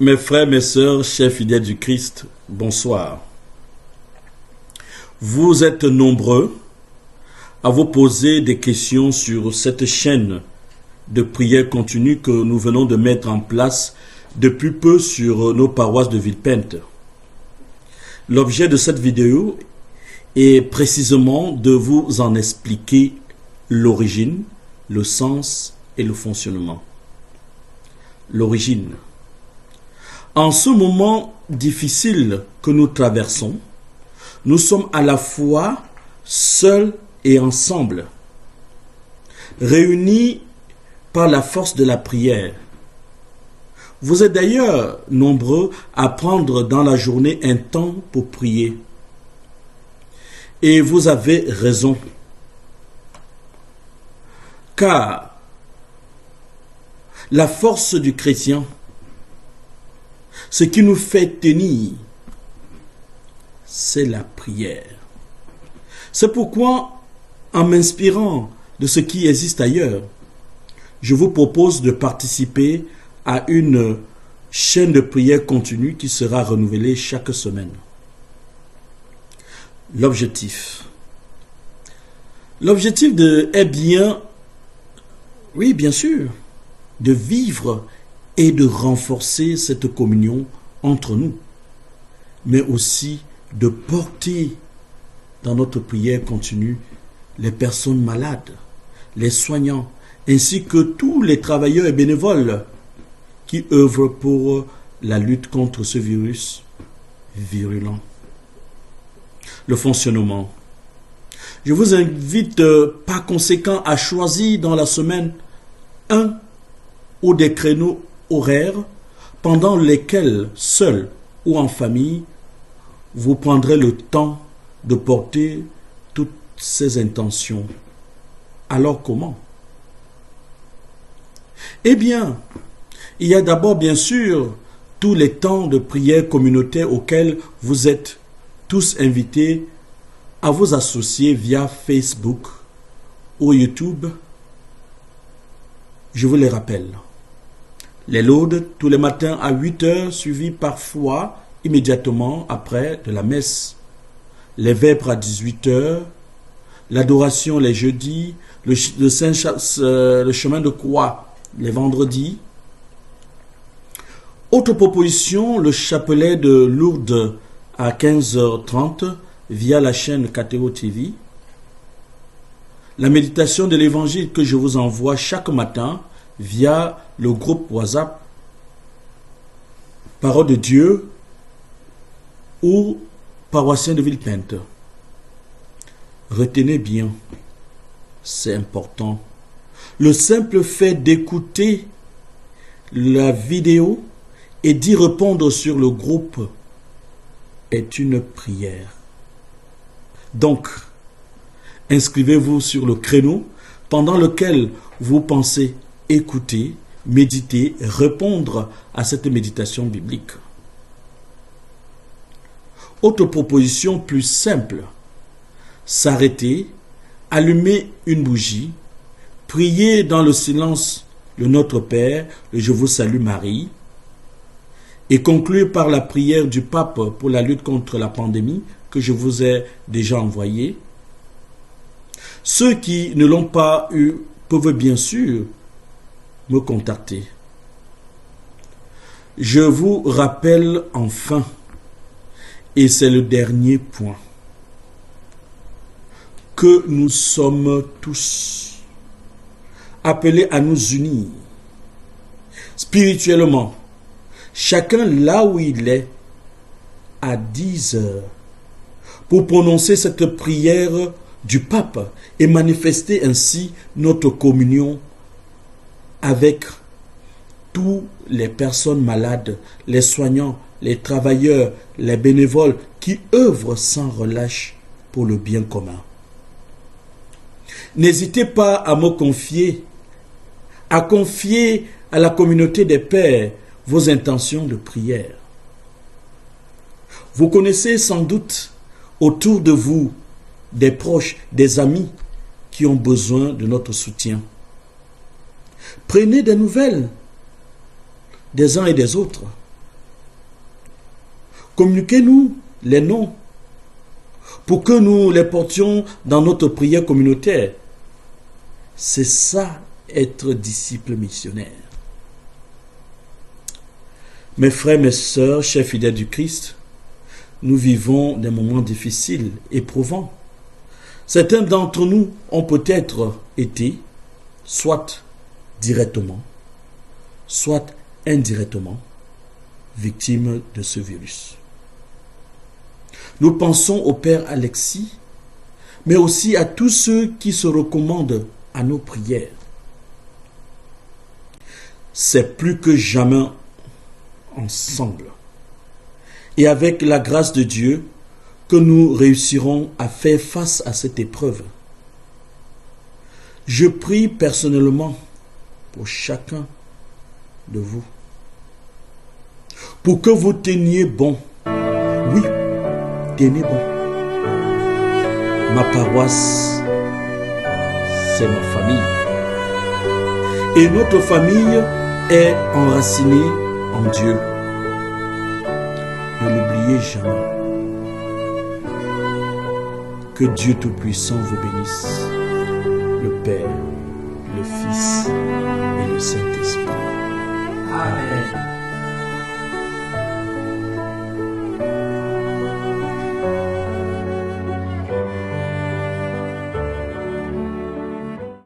Mes frères, mes sœurs, chers fidèles du Christ, bonsoir. Vous êtes nombreux à vous poser des questions sur cette chaîne de prière continue que nous venons de mettre en place depuis peu sur nos paroisses de Villepinte. L'objet de cette vidéo est précisément de vous en expliquer l'origine, le sens et le fonctionnement. L'origine. En ce moment difficile que nous traversons, nous sommes à la fois seuls et ensemble, réunis par la force de la prière. Vous êtes d'ailleurs nombreux à prendre dans la journée un temps pour prier. Et vous avez raison. Car la force du chrétien, ce qui nous fait tenir, c'est la prière. C'est pourquoi, en m'inspirant de ce qui existe ailleurs, je vous propose de participer à une chaîne de prière continue qui sera renouvelée chaque semaine. L'objectif. L'objectif est bien, oui bien sûr, de vivre et de renforcer cette communion entre nous, mais aussi de porter dans notre prière continue les personnes malades, les soignants, ainsi que tous les travailleurs et bénévoles qui œuvrent pour la lutte contre ce virus virulent. Le fonctionnement. Je vous invite par conséquent à choisir dans la semaine un ou des créneaux horaires pendant lesquels, seul ou en famille, vous prendrez le temps de porter toutes ces intentions. Alors comment? Eh bien, il y a d'abord bien sûr tous les temps de prière communautaire auxquels vous êtes tous invités à vous associer via Facebook ou YouTube. Je vous les rappelle. Les laudes tous les matins à 8 heures, suivis parfois immédiatement après de la messe. Les vêpres à 18 heures. L'adoration les jeudis. Le chemin de croix les vendredis. Autre proposition, le chapelet de Lourdes à 15h30 via la chaîne KTO TV. La méditation de l'évangile que je vous envoie chaque matin via le groupe WhatsApp Parole de Dieu ou paroissien de Villepinte. Retenez bien, c'est important. Le simple fait d'écouter la vidéo et d'y répondre sur le groupe est une prière. Donc, inscrivez-vous sur le créneau pendant lequel vous pensez écouter, méditer, répondre à cette méditation biblique. Autre proposition plus simple, s'arrêter, allumer une bougie, prier dans le silence le Notre Père, le Je vous salue Marie, et conclure par la prière du pape pour la lutte contre la pandémie que je vous ai déjà envoyée. Ceux qui ne l'ont pas eu peuvent bien sûr me contacter. Je vous rappelle enfin, et c'est le dernier point, que nous sommes tous appelés à nous unir spirituellement, chacun là où il est, à 10 heures, pour prononcer cette prière du pape et manifester ainsi notre communion avec toutes les personnes malades, les soignants, les travailleurs, les bénévoles qui œuvrent sans relâche pour le bien commun. N'hésitez pas à me confier, à confier à la communauté des pères vos intentions de prière. Vous connaissez sans doute autour de vous des proches, des amis qui ont besoin de notre soutien. Prenez des nouvelles des uns et des autres. Communiquez-nous les noms pour que nous les portions dans notre prière communautaire. C'est ça, être disciple missionnaire. Mes frères, mes sœurs, chers fidèles du Christ, nous vivons des moments difficiles, éprouvants. Certains d'entre nous ont peut-être été, soit directement, soit indirectement, victimes de ce virus. Nous pensons au Père Alexis, mais aussi à tous ceux qui se recommandent à nos prières. C'est plus que jamais ensemble et avec la grâce de Dieu que nous réussirons à faire face à cette épreuve. Je prie personnellement pour chacun de vous, pour que vous teniez bon. Oui, tenez bon. Ma paroisse, c'est ma famille. Et notre famille est enracinée en Dieu. Ne l'oubliez jamais. Que Dieu Tout-Puissant vous bénisse.